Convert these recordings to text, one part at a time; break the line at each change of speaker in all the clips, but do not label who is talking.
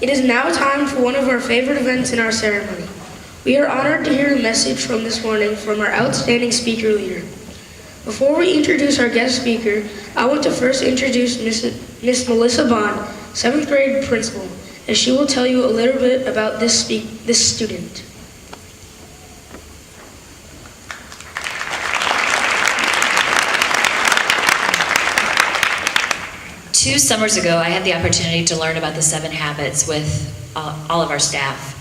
It is now time for one of our favorite events in our ceremony. We are honored to hear a message from this morning from our outstanding speaker leader. Before we introduce our guest speaker, I want to first introduce Miss Melissa Bond, 7th grade principal, as she will tell you a little bit about this student.
Two summers ago, I had the opportunity to learn about the 7 habits with all of our staff.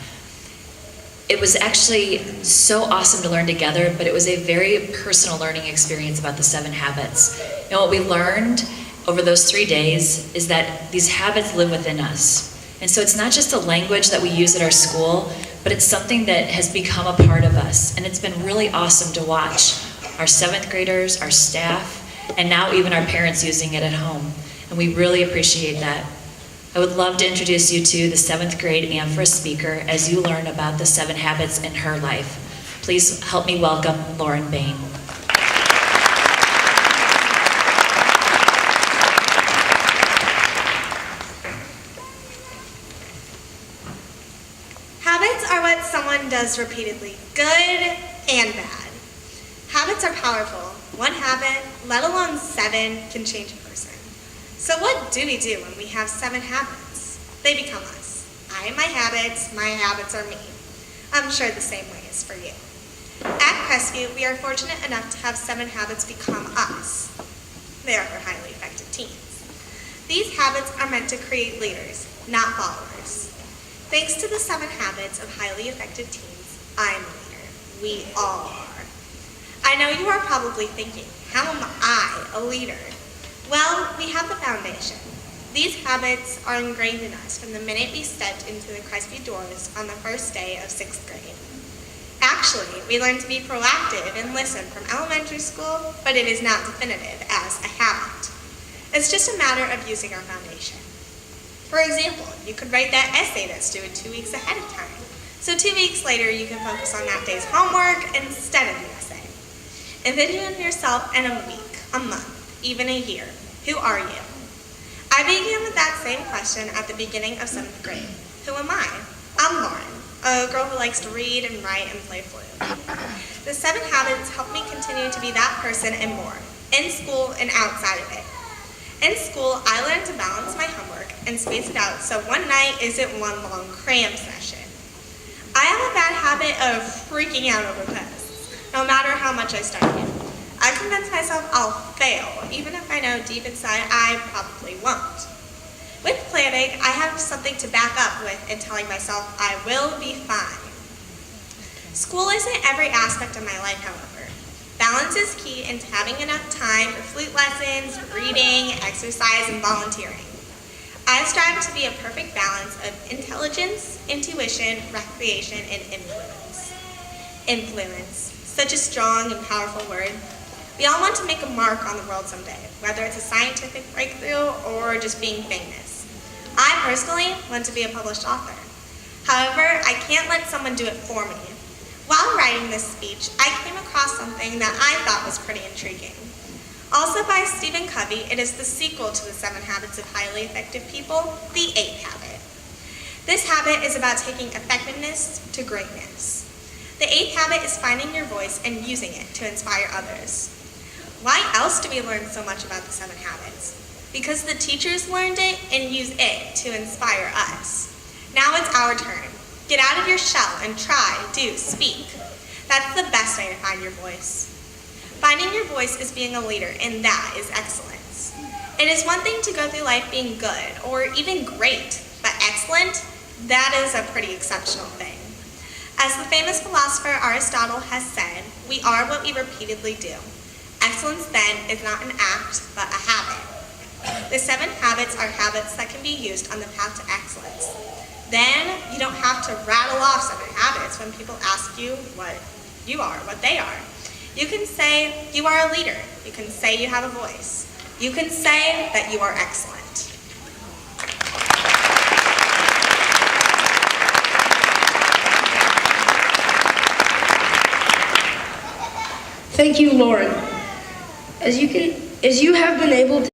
It was actually so awesome to learn together, but it was a very personal learning experience about the 7 habits. And what we learned over those 3 days is that these habits live within us. And so it's not just a language that we use at our school, but it's something that has become a part of us. And it's been really awesome to watch our 7th graders, our staff, and now even our parents using it at home. And we really appreciate that. I would love to introduce you to the 7th grade Amphora speaker as you learn about the 7 habits in her life. Please help me welcome Lauren Bain.
Habits are what someone does repeatedly, good and bad. Habits are powerful. One habit, let alone 7, can change a person. So what do we do when we have 7 habits? They become us. I am my habits are me. I'm sure the same way is for you. At Crestview, we are fortunate enough to have 7 habits become us. They are for highly effective teens. These habits are meant to create leaders, not followers. Thanks to the 7 habits of highly effective teens, I'm a leader. We all are. I know you are probably thinking, how am I a leader? Well, we have the foundation. These habits are ingrained in us from the minute we stepped into the Crestview doors on the first day of 6th grade. Actually, we learned to be proactive and listen from elementary school, but it is not definitive as a habit. It's just a matter of using our foundation. For example, you could write that essay that's due 2 weeks ahead of time. So 2 weeks later, you can focus on that day's homework instead of the essay. Envision yourself in a week, a month, even a year. Who are you? I began with that same question at the beginning of 7th grade. Who am I? I'm Lauren, a girl who likes to read and write and play flute. The 7 habits help me continue to be that person and more, in school and outside of it. In school, I learned to balance my homework and space it out so one night isn't one long cram session. I have a bad habit of freaking out over tests, no matter how much I study it. I convince myself I'll fail, even if I know deep inside I probably won't. With planning, I have something to back up with and telling myself I will be fine. School isn't every aspect of my life, however. Balance is key into having enough time for flute lessons, reading, exercise, and volunteering. I strive to be a perfect balance of intelligence, intuition, recreation, and influence. Influence, such a strong and powerful word. We all want to make a mark on the world someday, whether it's a scientific breakthrough or just being famous. I personally want to be a published author. However, I can't let someone do it for me. While writing this speech, I came across something that I thought was pretty intriguing. Also by Stephen Covey, it is the sequel to the 7 Habits of Highly Effective People, the 8th habit. This habit is about taking effectiveness to greatness. The 8th habit is finding your voice and using it to inspire others. Why else do we learn so much about the 7 habits? Because the teachers learned it and used it to inspire us. Now it's our turn. Get out of your shell and try, do, speak. That's the best way to find your voice. Finding your voice is being a leader, and that is excellence. It is one thing to go through life being good or even great, but excellent, that is a pretty exceptional thing. As the famous philosopher Aristotle has said, we are what we repeatedly do. Excellence, then, is not an act, but a habit. The 7 habits are habits that can be used on the path to excellence. Then, you don't have to rattle off 7 habits when people ask you what you are, what they are. You can say you are a leader. You can say you have a voice. You can say that you are excellent.
Thank you, Lauren. As you have been able to